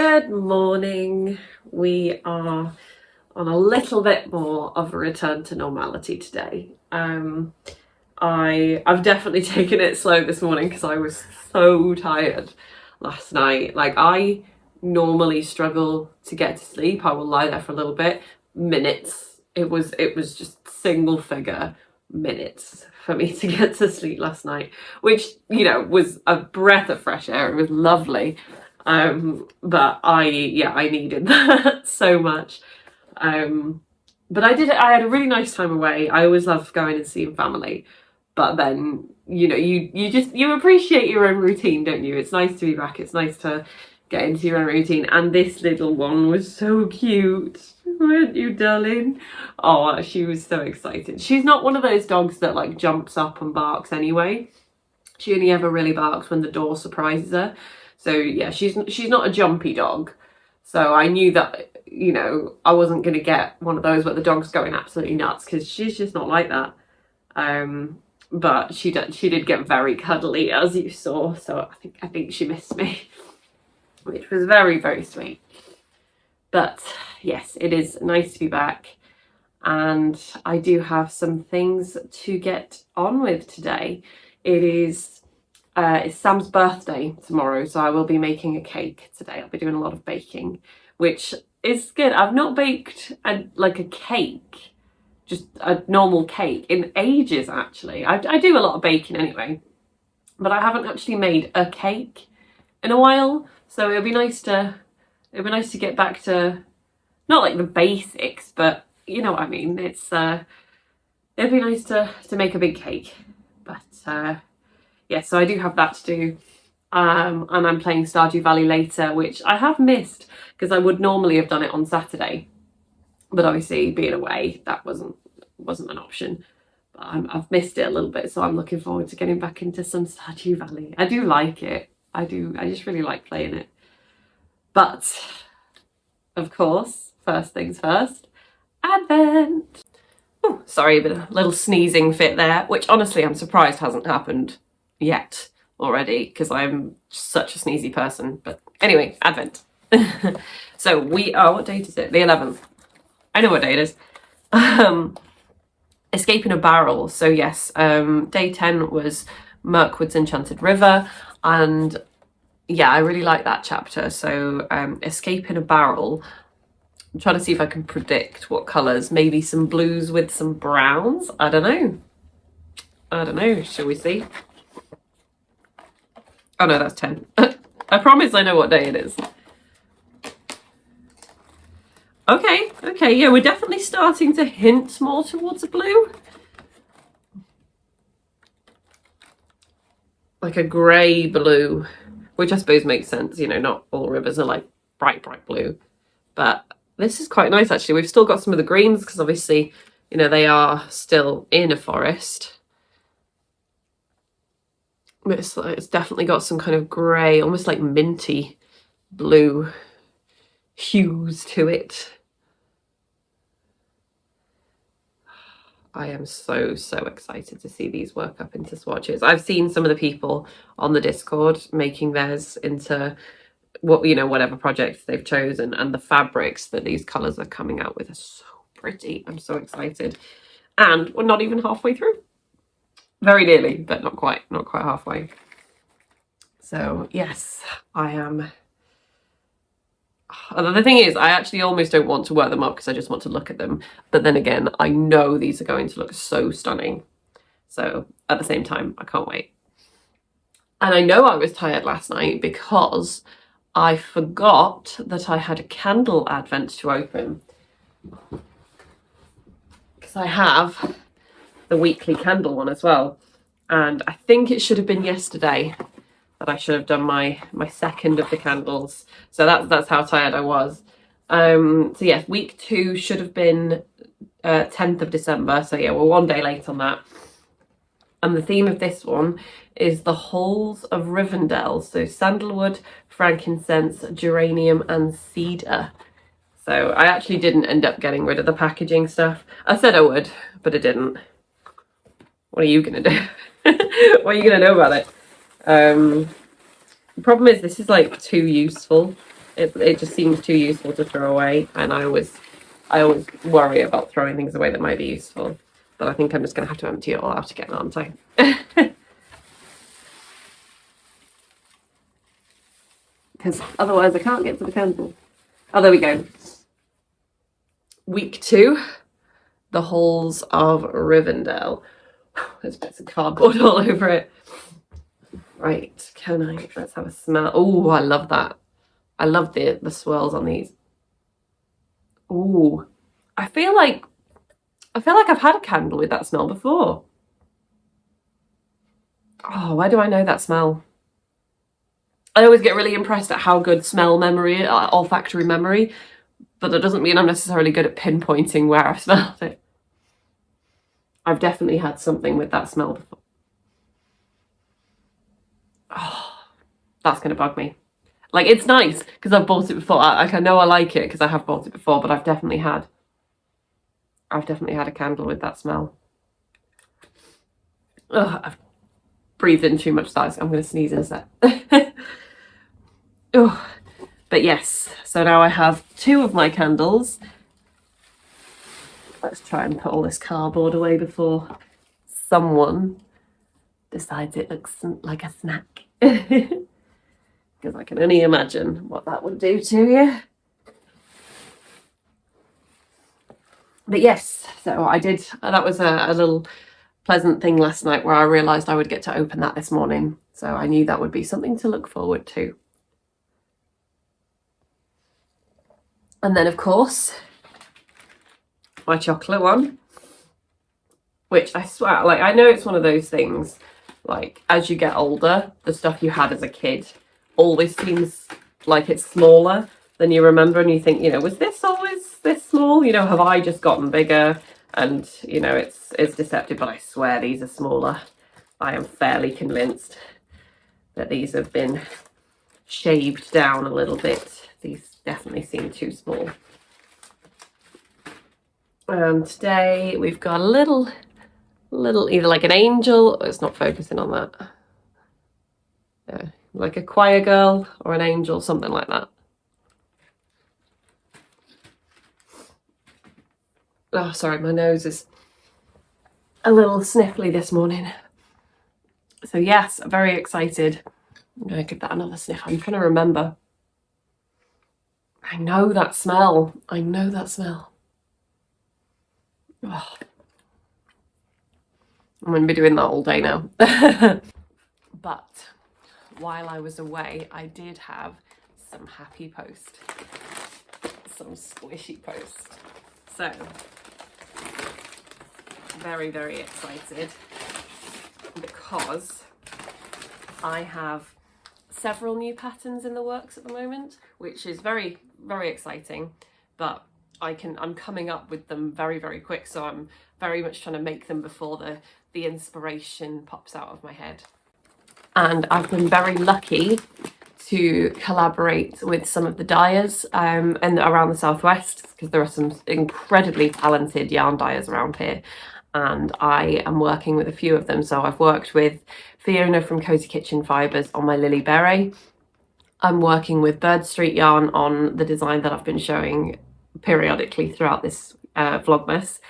Good morning. We are on a little bit more of a return to normality today. I've definitely taken it slow this morning because I was so tired last night. Like, I normally struggle to get to sleep. I will lie there for a little bit, minutes. It was just single figure minutes for me to get to sleep last night, which, you know, was a breath of fresh air. It was lovely. But I needed that so much. But I had a really nice time away. I always love going and seeing family, but then, you know, you appreciate your own routine, don't you? It's nice to be back. It's nice to get into your own routine. And this little one was so cute, weren't you, darling? Oh, she was so excited. She's not one of those dogs that like jumps up and barks anyway. She only ever really barks when the door surprises her. So yeah, she's not a jumpy dog. So I knew that, you know, I wasn't going to get one of those where the dog's going absolutely nuts, because she's just not like that. But she did get very cuddly, as you saw. So I think she missed me, which was very, very sweet. But yes, it is nice to be back. And I do have some things to get on with today. It's Sam's birthday tomorrow, so I will be making a cake today. I'll be doing a lot of baking, which is good. I've not baked a cake, just a normal cake, in ages, actually. I do a lot of baking anyway, but I haven't actually made a cake in a while. So it'd be nice to get back to, not like the basics, but you know what I mean. It'd be nice to make a big cake, but yeah, so I do have that to do, and I'm playing Stardew Valley later, which I have missed because I would normally have done it on Saturday, but obviously being away, that wasn't an option. But I've missed it a little bit, so I'm looking forward to getting back into some Stardew Valley. I do like it. I just really like playing it. But of course, first things first, Advent. Oh, sorry, but a little sneezing fit there, which honestly I'm surprised hasn't happened yet already, because I'm such a sneezy person. But anyway, Advent. So we are, what date is it? The 11th. I know what day it is. Escaping a Barrel. So yes, day 10 was Mirkwood's Enchanted River, and yeah, I really like that chapter. So Escaping a Barrel, I'm trying to see if I can predict what colours. Maybe some blues with some browns. I don't know. Shall we see? Oh no, that's 10. I promise I know what day it is. Okay, yeah, we're definitely starting to hint more towards a blue. Like a grey blue, which I suppose makes sense. You know, not all rivers are like bright blue. But this is quite nice, actually. We've still got some of the greens because obviously, you know, they are still in a forest. It's definitely got some kind of grey, almost like minty blue hues to it. I am so excited to see these work up into swatches. I've seen some of the people on the Discord making theirs into whatever projects they've chosen, and the fabrics that these colours are coming out with are so pretty. I'm so excited. And we're not even halfway through. Very nearly, but not quite halfway. So yes, I am. And the thing is, I actually almost don't want to work them up because I just want to look at them. But then again, I know these are going to look so stunning. So at the same time, I can't wait. And I know I was tired last night because I forgot that I had a candle advent to open. Because I have the weekly candle one as well, and I think it should have been yesterday that I should have done my second of the candles. So that's how tired I was. So yes, week 2 should have been 10th of December. So yeah, we're one day late on that. And the theme of this one is the Halls of Rivendell. So sandalwood, frankincense, geranium, and cedar. So I actually didn't end up getting rid of the packaging stuff. I said I would, but I didn't. What are you going to do? What are you going to know about it? The problem is this is like too useful It just seems too useful to throw away, and I always worry about throwing things away that might be useful. But I think I'm just going to have to empty it all out again, aren't I? Because otherwise I can't get to the candle. Oh, there we go. Week 2, the halls of Rivendell. There's bits of cardboard all over it. Right, let's have a smell. Oh, I love that. I love the swirls on these. Oh, I feel like I've had a candle with that smell before. Oh, why do I know that smell? I always get really impressed at how good smell memory, olfactory memory, but that doesn't mean I'm necessarily good at pinpointing where I've smelled it. I've definitely had something with that smell before. Oh, that's going to bug me. Like, it's nice because I've bought it before. Like, I know I like it because I have bought it before, but I've definitely had a candle with that smell. Ugh, I've breathed in too much that. I'm going to sneeze in a sec. Oh, but yes, so now I have 2 of my candles. Let's try and put all this cardboard away before someone decides it looks like a snack. Because I can only imagine what that would do to you. But yes, so I did, that was a little pleasant thing last night where I realised I would get to open that this morning. So I knew that would be something to look forward to. And then, of course, my chocolate one, which I swear, like, I know it's one of those things, like, as you get older, the stuff you had as a kid always seems like it's smaller than you remember, and you think, you know, was this always this small? You know, have I just gotten bigger? And, you know, it's deceptive, but I swear these are smaller. I am fairly convinced that these have been shaved down a little bit. These definitely seem too small. And today we've got a little either like an angel, it's not focusing on that. Yeah, like a choir girl or an angel, something like that. Oh, sorry, my nose is a little sniffly this morning. So yes, I'm very excited. I'm going to give that another sniff. I'm trying to remember. I know that smell. I know that smell. Oh. I'm going to be doing that all day now. But while I was away, I did have some happy post. Some squishy post. So, very, very excited because I have several new patterns in the works at the moment, which is very, very exciting, but I'm coming up with them very, very quick, so I'm very much trying to make them before the inspiration pops out of my head. And I've been very lucky to collaborate with some of the dyers and around the southwest, because there are some incredibly talented yarn dyers around here, and I am working with a few of them. So I've worked with Fiona from Cozy Kitchen Fibres on my Lily Beret. I'm working with Bird Street Yarn on the design that I've been showing periodically throughout this Vlogmas,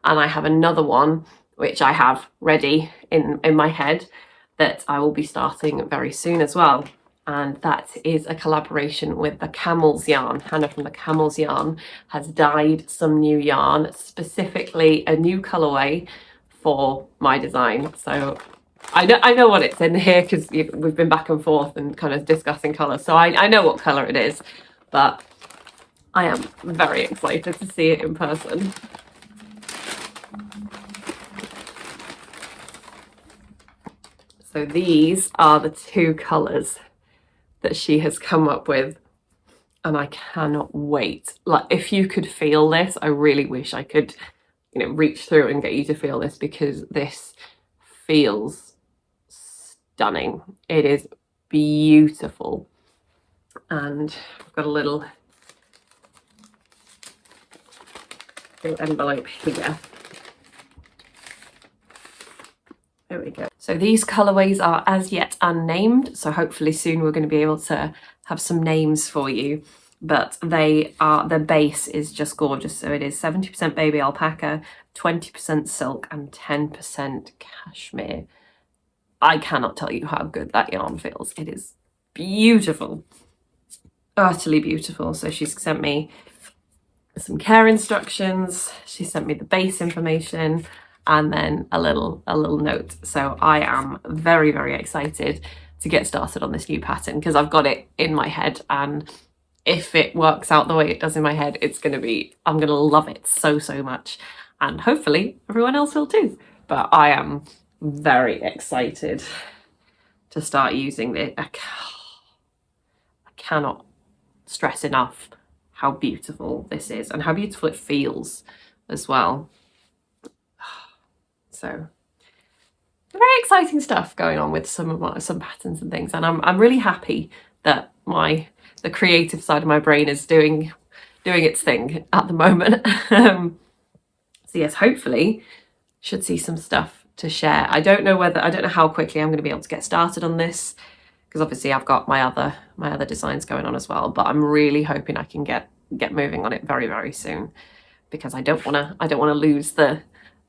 and I have another one which I have ready in my head that I will be starting very soon as well. And that is a collaboration with the Camel's Yarn. Hannah from the Camel's Yarn has dyed some new yarn, specifically a new colourway for my design. So I know what it's in here because we've been back and forth and kind of discussing colours. So I know what colour it is, but I am very excited to see it in person. So these are the 2 colours that she has come up with, and I cannot wait. Like, if you could feel this, I really wish I could, you know, reach through and get you to feel this, because this feels stunning. It is beautiful. And I've got a little envelope here. There we go. So these colourways are as yet unnamed, so hopefully soon we're going to be able to have some names for you. but the base is just gorgeous. So it is 70% baby alpaca, 20% silk and 10% cashmere. I cannot tell you how good that yarn feels. It is beautiful, utterly beautiful. So she's sent me some care instructions, she sent me the base information, and then a little note. So I am very, very excited to get started on this new pattern, because I've got it in my head, and if it works out the way it does in my head, I'm gonna love it so much, and hopefully everyone else will too. But I am very excited to start using it. I cannot stress enough how beautiful this is and how beautiful it feels as well. So very exciting stuff going on with some patterns and things, and I'm really happy that the creative side of my brain is doing its thing at the moment. So yes, hopefully should see some stuff to share. I don't know how quickly I'm going to be able to get started on this, because obviously I've got my other designs going on as well, but I'm really hoping I can get moving on it very, very soon, because I don't want to lose the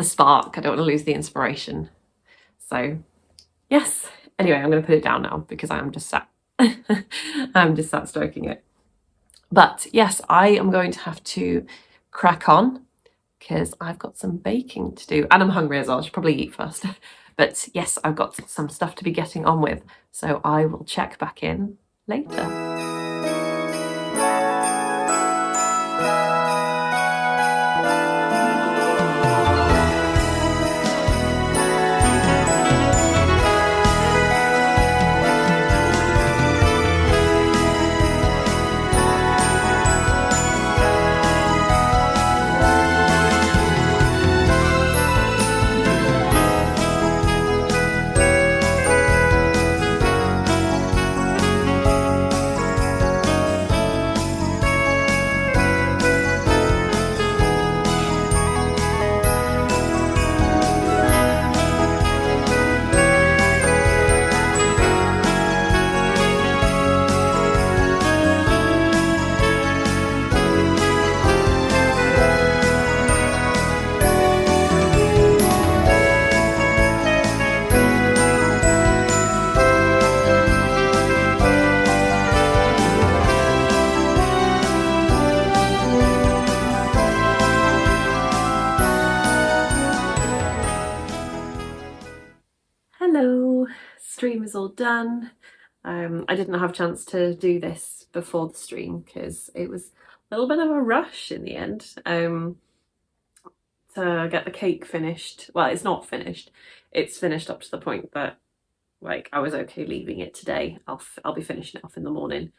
spark. I don't want to lose the inspiration. So yes, anyway, I'm going to put it down now because I'm just sat stroking it. But yes, I am going to have to crack on because I've got some baking to do, and I'm hungry as well. I should probably eat first. But yes, I've got some stuff to be getting on with, so I will check back in later. Stream is all done. I didn't have a chance to do this before the stream because it was a little bit of a rush in the end to get the cake finished. Well, it's not finished. It's finished up to the point that like I was okay leaving it today. I'll be finishing it off in the morning.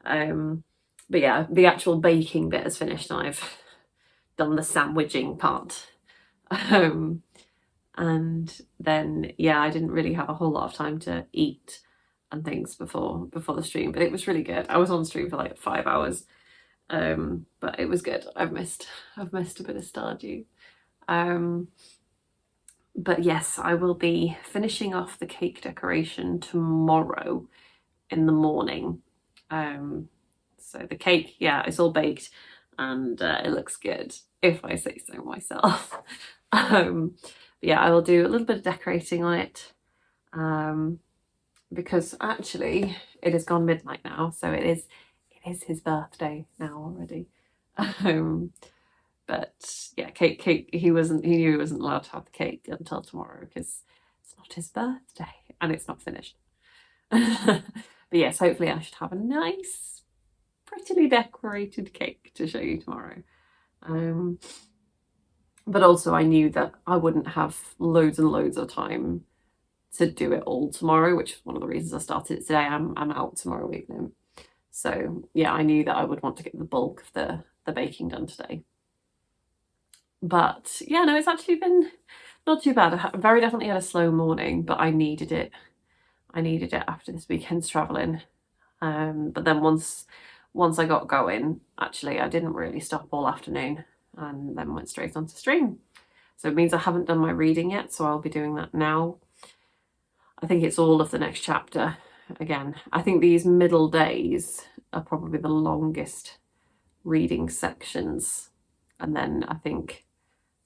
But yeah, the actual baking bit is finished and I've done the sandwiching part. And then yeah, I didn't really have a whole lot of time to eat and things before the stream, but it was really good. I was on stream for like 5 hours, but it was good. I've missed a bit of Stardew. But yes, I will be finishing off the cake decoration tomorrow in the morning. So the cake, yeah, it's all baked and it looks good, if I say so myself. Yeah, I will do a little bit of decorating on it, because actually it has gone midnight now, so it is his birthday now already. But yeah, cake. He knew he wasn't allowed to have the cake until tomorrow because it's not his birthday and it's not finished. But yes, hopefully I should have a nice, prettily decorated cake to show you tomorrow. But also I knew that I wouldn't have loads and loads of time to do it all tomorrow, which is one of the reasons I started it today. I'm out tomorrow evening. So yeah, I knew that I would want to get the bulk of the baking done today. But yeah, no, it's actually been not too bad. I very definitely had a slow morning, but I needed it. I needed it after this weekend's travelling. But then once I got going, actually, I didn't really stop all afternoon and then went straight onto stream. So it means I haven't done my reading yet, so I'll be doing that now. I think it's all of the next chapter again. I think these middle days are probably the longest reading sections, and then I think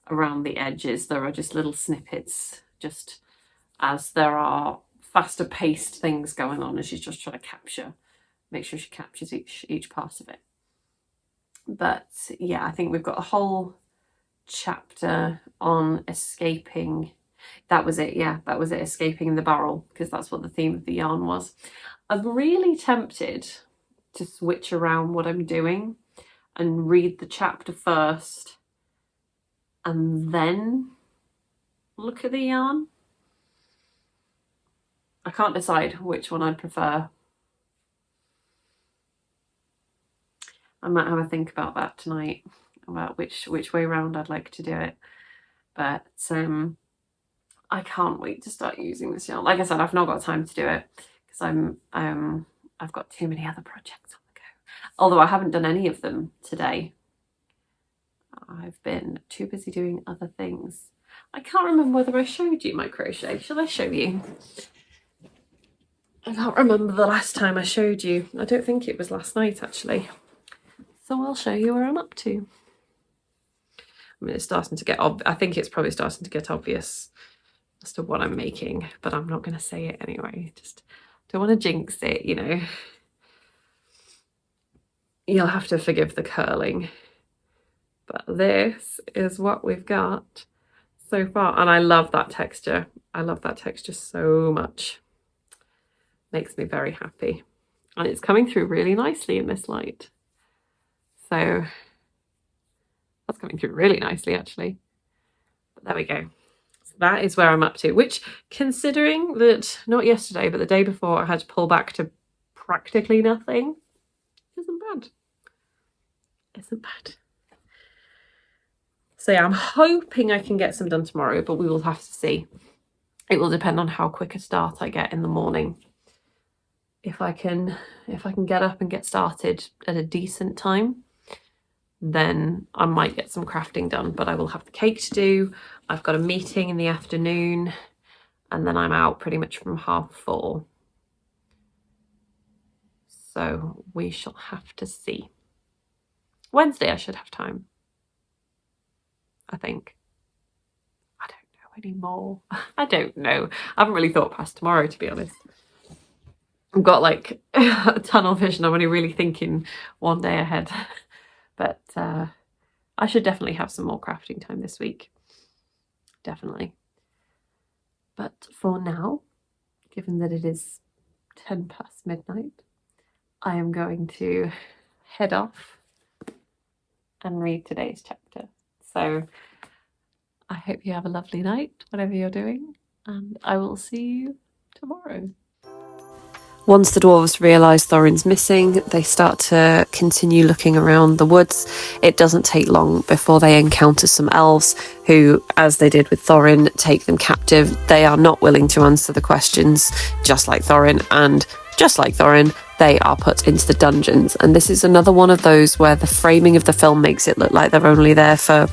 around the edges there are just little snippets, just as there are faster paced things going on, and she's just trying to make sure she captures each part of it. But yeah, I think we've got a whole chapter on escaping. That was it, yeah, that was it, escaping the barrel, because that's what the theme of the yarn was. I'm really tempted to switch around what I'm doing and read the chapter first and then look at the yarn. I can't decide which one I'd prefer. I might have a think about that tonight, about which way round I'd like to do it. But I can't wait to start using this yarn. Like I said, I've not got time to do it because I've got too many other projects on the go. Although I haven't done any of them today. I've been too busy doing other things. I can't remember whether I showed you my crochet. Shall I show you? I can't remember the last time I showed you. I don't think it was last night, actually. So I'll show you where I'm up to. I mean, it's starting to get I think it's probably starting to get obvious as to what I'm making, but I'm not going to say it anyway. Just don't want to jinx it, you know. You'll have to forgive the curling. But this is what we've got so far. And I love that texture. I love that texture so much. Makes me very happy. And it's coming through really nicely in this light. So that's coming through really nicely, actually. But there we go. So that is where I'm up to, which, considering that not yesterday, but the day before, I had to pull back to practically nothing, isn't bad. Isn't bad. So yeah, I'm hoping I can get some done tomorrow, but we will have to see. It will depend on how quick a start I get in the morning. If I can get up and get started at a decent time, then I might get some crafting done, but I will have the cake to do. I've got a meeting in the afternoon, and then I'm out pretty much from 4:30. So we shall have to see. Wednesday I should have time, I think. I don't know anymore. I don't know. I haven't really thought past tomorrow, to be honest. I've got like a tunnel vision. I'm only really thinking one day ahead. But I should definitely have some more crafting time this week. Definitely. But for now, given that it is 10 past midnight, I am going to head off and read today's chapter. So I hope you have a lovely night, whatever you're doing, and I will see you tomorrow. Once the dwarves realise Thorin's missing, they start to continue looking around the woods. It doesn't take long before they encounter some elves who, as they did with Thorin, take them captive. They are not willing to answer the questions, just like Thorin, and just like Thorin, they are put into the dungeons. And this is another one of those where the framing of the film makes it look like they're only there for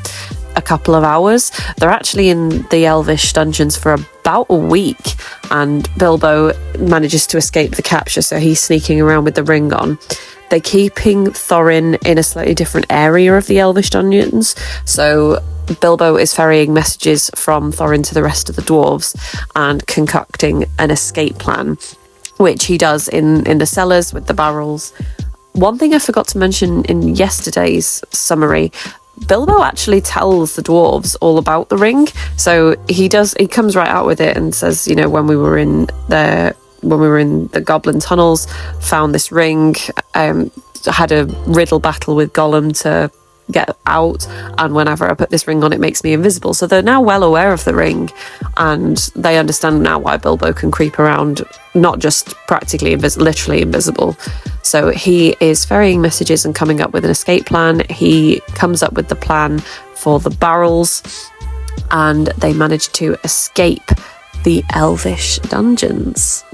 a couple of hours. They're actually in the elvish dungeons for about a week, and Bilbo manages to escape the capture, so he's sneaking around with the ring on. They're keeping Thorin in a slightly different area of the elvish dungeons, so Bilbo is ferrying messages from Thorin to the rest of the dwarves and concocting an escape plan, which he does in the cellars with the barrels. One thing I forgot to mention in yesterday's summary, Bilbo actually tells the dwarves all about the ring. So he comes right out with it and says, you know, when we were in the goblin tunnels, found this ring, had a riddle battle with Gollum to get out, and whenever I put this ring on, it makes me invisible. So they're now well aware of the ring, and they understand now why Bilbo can creep around, not just practically literally invisible. So he is ferrying messages and coming up with an escape plan. He comes up with the plan for the barrels, and they manage to escape the elvish dungeons.